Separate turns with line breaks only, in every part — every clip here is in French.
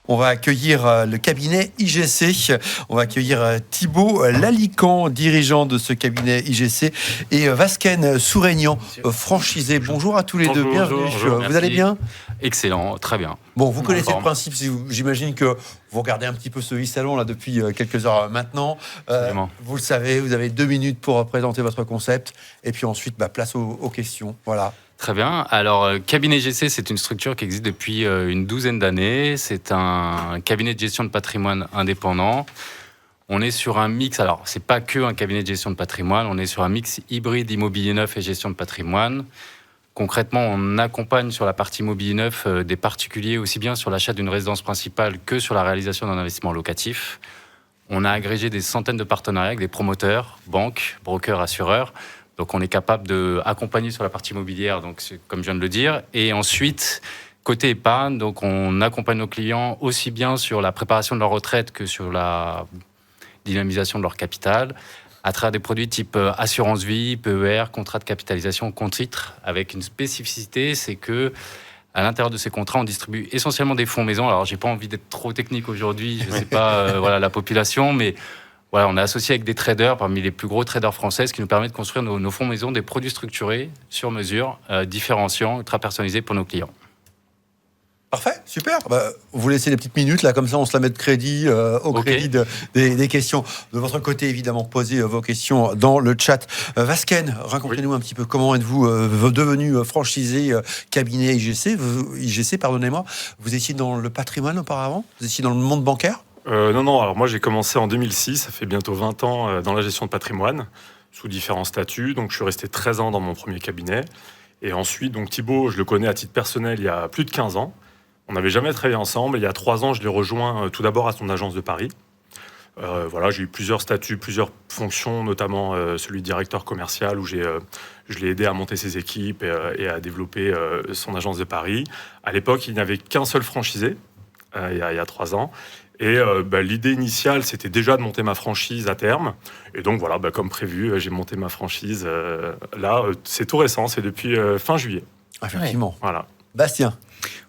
On va accueillir le cabinet IGC. On va accueillir Thibaut Lalican, dirigeant de ce cabinet IGC, et Vasken Sourignan, franchisé. Bonjour à tous les deux, bienvenue.
Bonjour,
vous allez bien?
Excellent, très bien.
Bon, vous connaissez le principe, j'imagine que vous regardez un petit peu ce e-salon là, depuis quelques heures maintenant. Vous le savez, vous avez 2 minutes pour présenter votre concept, et puis ensuite, place aux questions. Voilà.
Très bien. Alors, Cabinet IGC, c'est une structure qui existe depuis une 12aine d'années. C'est un cabinet de gestion de patrimoine indépendant. On est sur un mix, alors c'est pas que un cabinet de gestion de patrimoine, on est sur un mix hybride immobilier neuf et gestion de patrimoine. Concrètement, on accompagne sur la partie immobilier neuf des particuliers, aussi bien sur l'achat d'une résidence principale que sur la réalisation d'un investissement locatif. On a agrégé des centaines de partenariats avec des promoteurs, banques, brokers, assureurs. Donc, on est capable d'accompagner sur la partie immobilière, donc comme je viens de le dire. Et ensuite, côté épargne, donc on accompagne nos clients aussi bien sur la préparation de leur retraite que sur la dynamisation de leur capital, à travers des produits type assurance vie, PER, contrat de capitalisation, compte titre, avec une spécificité, c'est que à l'intérieur de ces contrats, on distribue essentiellement des fonds maison. Alors, j'ai pas envie d'être trop technique aujourd'hui, je sais pas, la population, mais voilà, on est associé avec des traders, parmi les plus gros traders français, ce qui nous permet de construire nos fonds maison, des produits structurés, sur mesure, différenciants, ultra personnalisés pour nos clients.
Parfait, super. Vous laissez les petites minutes, là, comme ça on se la met de crédit, crédit des questions. De votre côté, évidemment, posez vos questions dans le chat. Vasken, racontez-nous un petit peu comment êtes-vous devenu franchisé cabinet IGC, pardonnez-moi. Vous étiez dans le patrimoine auparavant? Vous étiez dans le monde bancaire?
Non. Alors moi, j'ai commencé en 2006. Ça fait bientôt 20 ans dans la gestion de patrimoine, sous différents statuts. Donc, je suis resté 13 ans dans mon premier cabinet. Et ensuite, donc Thibaut, je le connais à titre personnel il y a plus de 15 ans. On n'avait jamais travaillé ensemble. Il y a 3 ans, je l'ai rejoint tout d'abord à son agence de Paris. J'ai eu plusieurs statuts, plusieurs fonctions, notamment celui de directeur commercial, où je l'ai aidé à monter ses équipes et à développer son agence de Paris. À l'époque, il n'y avait qu'un seul franchisé, il y a 3 ans. Et l'idée initiale, c'était déjà de monter ma franchise à terme. Et donc, voilà, comme prévu, j'ai monté ma franchise. C'est tout récent, c'est depuis fin juillet.
Effectivement.
Ouais. Voilà.
Bastien.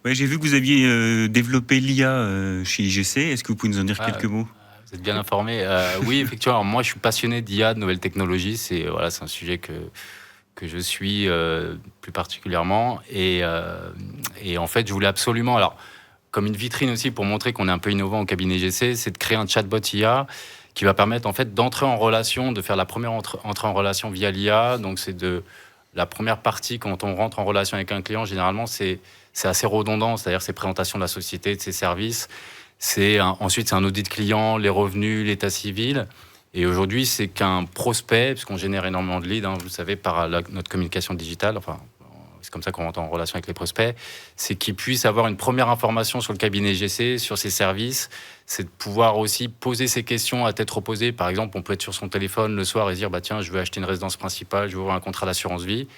Oui, j'ai vu que vous aviez développé l'IA chez IGC. Est-ce que vous pouvez nous en dire quelques mots?
Vous êtes bien informé. Oui, effectivement. Alors, moi, je suis passionné d'IA, de nouvelles technologies. C'est un sujet que je suis plus particulièrement. Et en fait, je voulais absolument... Alors, comme une vitrine aussi pour montrer qu'on est un peu innovant au cabinet IGC, c'est de créer un chatbot IA qui va permettre en fait d'entrer en relation, de faire la première entrée en relation via l'IA. Donc c'est la première partie quand on rentre en relation avec un client, généralement c'est assez redondant, c'est-à-dire ses présentations de la société, de ses services. Ensuite c'est un audit client, les revenus, l'état civil. Et aujourd'hui c'est qu'un prospect, puisqu'on génère énormément de leads, vous le savez, par notre communication digitale, c'est comme ça qu'on rentre en relation avec les prospects, c'est qu'ils puissent avoir une première information sur le cabinet IGC, sur ses services, c'est de pouvoir aussi poser ses questions à tête reposée. Par exemple, on peut être sur son téléphone le soir et dire tiens, je veux acheter une résidence principale, je veux avoir un contrat d'assurance vie,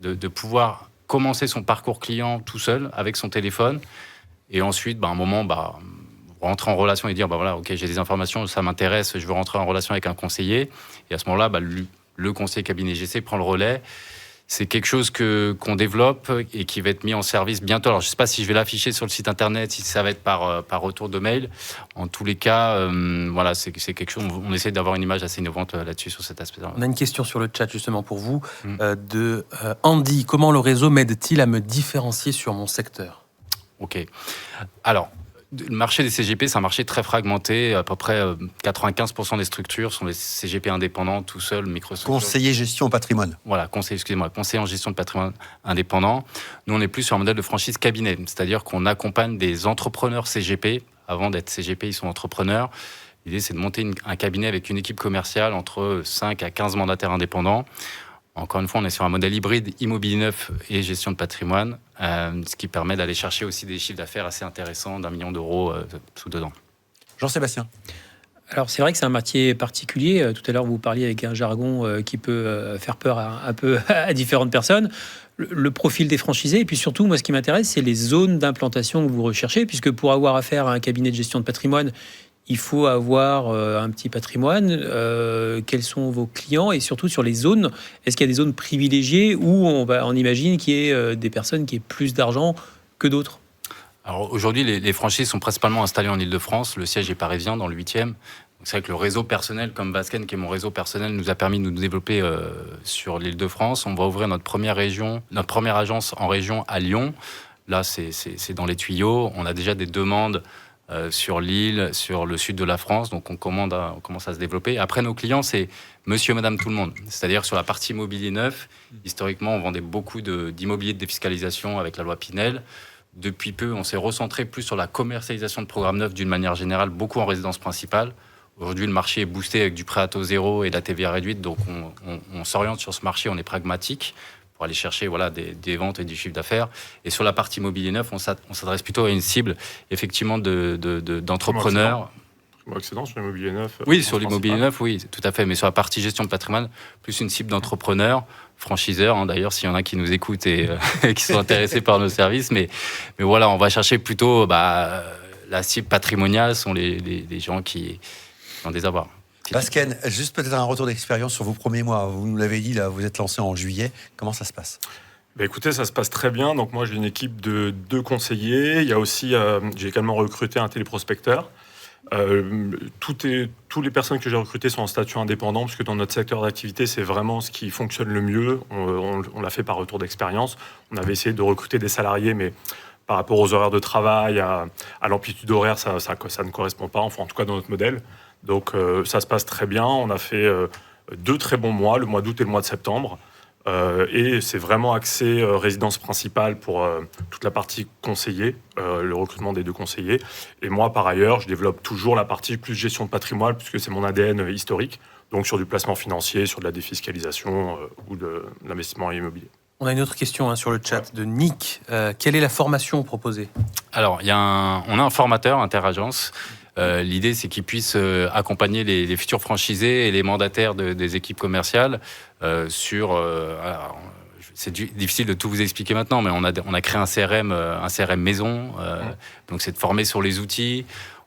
de pouvoir commencer son parcours client tout seul avec son téléphone, et ensuite, à un moment, rentrer en relation et dire ok, j'ai des informations, ça m'intéresse, je veux rentrer en relation avec un conseiller, et à ce moment-là, le conseiller cabinet IGC prend le relais. C'est quelque chose qu'on développe et qui va être mis en service bientôt. Alors, je ne sais pas si je vais l'afficher sur le site internet, si ça va être par retour de mail. En tous les cas, c'est quelque chose. On essaie d'avoir une image assez innovante là-dessus, sur cet aspect-là.
On a une question sur le chat, justement, pour vous, de Andy. Comment le réseau m'aide-t-il à me différencier sur mon secteur?
Ok. Alors, le marché des CGP, c'est un marché très fragmenté. À peu près 95% des structures sont des CGP indépendants, tout seuls, microstructures.
Conseiller gestion patrimoine.
Voilà, conseiller en gestion de patrimoine indépendant. Nous, on est plus sur un modèle de franchise cabinet, c'est-à-dire qu'on accompagne des entrepreneurs CGP. Avant d'être CGP, ils sont entrepreneurs. L'idée, c'est de monter un cabinet avec une équipe commerciale entre 5 à 15 mandataires indépendants. Encore une fois, on est sur un modèle hybride immobilier neuf et gestion de patrimoine, ce qui permet d'aller chercher aussi des chiffres d'affaires assez intéressants d'1 million d'euros dedans.
Jean-Sébastien.
Alors c'est vrai que c'est un métier particulier. Tout à l'heure, vous parliez avec un jargon qui peut faire peur un peu à différentes personnes. Le profil des franchisés, et puis surtout, moi, ce qui m'intéresse, c'est les zones d'implantation que vous recherchez, puisque pour avoir affaire à un cabinet de gestion de patrimoine, il faut avoir un petit patrimoine. Quels sont vos clients? Et surtout sur les zones, est-ce qu'il y a des zones privilégiées où on imagine qu'il y ait des personnes qui aient plus d'argent que d'autres?
Alors aujourd'hui, les franchises sont principalement installées en Ile-de-France. Le siège est parisien, dans le 8e. C'est vrai que le réseau personnel, comme Vasken, qui est mon réseau personnel, nous a permis de nous développer sur l'Île-de-France. On va ouvrir notre première agence en région à Lyon. Là, c'est dans les tuyaux. On a déjà des demandes sur l'île, sur le sud de la France. Donc, on commence à se développer. Après, nos clients, c'est monsieur, madame, tout le monde. C'est-à-dire, sur la partie immobilier neuf, historiquement, on vendait beaucoup d'immobilier de défiscalisation avec la loi Pinel. Depuis peu, on s'est recentré plus sur la commercialisation de programmes neufs d'une manière générale, beaucoup en résidence principale. Aujourd'hui, le marché est boosté avec du prêt à taux zéro et de la TVA réduite, donc on s'oriente sur ce marché, on est pragmatique pour aller chercher des ventes et du chiffre d'affaires. Et sur la partie immobilier neuf, on s'adresse plutôt à une cible, effectivement, d'entrepreneurs.
Excellent sur l'immobilier neuf.
Oui, sur l'immobilier neuf, oui, tout à fait. Mais sur la partie gestion de patrimoine, plus une cible d'entrepreneurs, franchiseurs, d'ailleurs, s'il y en a qui nous écoutent et qui sont intéressés par nos services. Mais voilà, on va chercher plutôt la cible patrimoniale, sont les gens qui ont des avoirs.
Vasken, juste peut-être un retour d'expérience sur vos premiers mois. Vous nous l'avez dit, là, vous êtes lancé en juillet. Comment ça se passe ?
Écoutez, ça se passe très bien. Donc moi, j'ai une équipe de 2 conseillers. Il y a aussi, j'ai également recruté un téléprospecteur. Toutes les personnes que j'ai recrutées sont en statut indépendant, parce que dans notre secteur d'activité, c'est vraiment ce qui fonctionne le mieux. On l'a fait par retour d'expérience. On avait essayé de recruter des salariés, mais par rapport aux horaires de travail, à l'amplitude horaire, ça ne correspond pas, enfin en tout cas dans notre modèle. Donc ça se passe très bien. On a fait 2 très bons mois, le mois d'août et le mois de septembre. Et c'est vraiment axé résidence principale pour toute la partie conseiller, le recrutement des 2 conseillers. Et moi, par ailleurs, je développe toujours la partie plus gestion de patrimoine, puisque c'est mon ADN historique, donc sur du placement financier, sur de la défiscalisation ou de l'investissement immobilier.
On a une autre question sur le chat de Nick. Quelle est la formation proposée ?
Alors, on a un formateur interagence. L'idée, c'est qu'ils puissent accompagner les futurs franchisés et les mandataires des équipes commerciales c'est difficile de tout vous expliquer maintenant, mais on a créé un CRM maison. Donc, c'est de former sur les outils.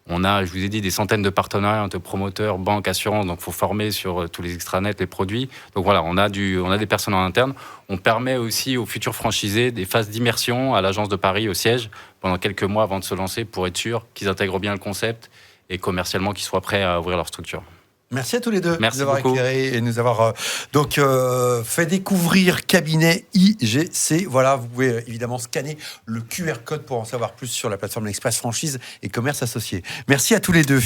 On a, je vous ai dit, des centaines de partenariats entre promoteurs, banques, assurances. Donc, il faut former sur tous les extranets, les produits. Donc, voilà, on a des personnes en interne. On permet aussi aux futurs franchisés des phases d'immersion à l'agence de Paris, au siège, pendant quelques mois avant de se lancer, pour être sûr qu'ils intègrent bien le concept et commercialement qu'ils soient prêts à ouvrir leur structure.
Merci à tous les deux
Merci
de nous avoir
beaucoup.
éclairé et de nous avoir fait découvrir Cabinet IGC. Voilà, vous pouvez évidemment scanner le QR code pour en savoir plus sur la plateforme L'Express Franchise et Commerce Associé. Merci à tous les deux.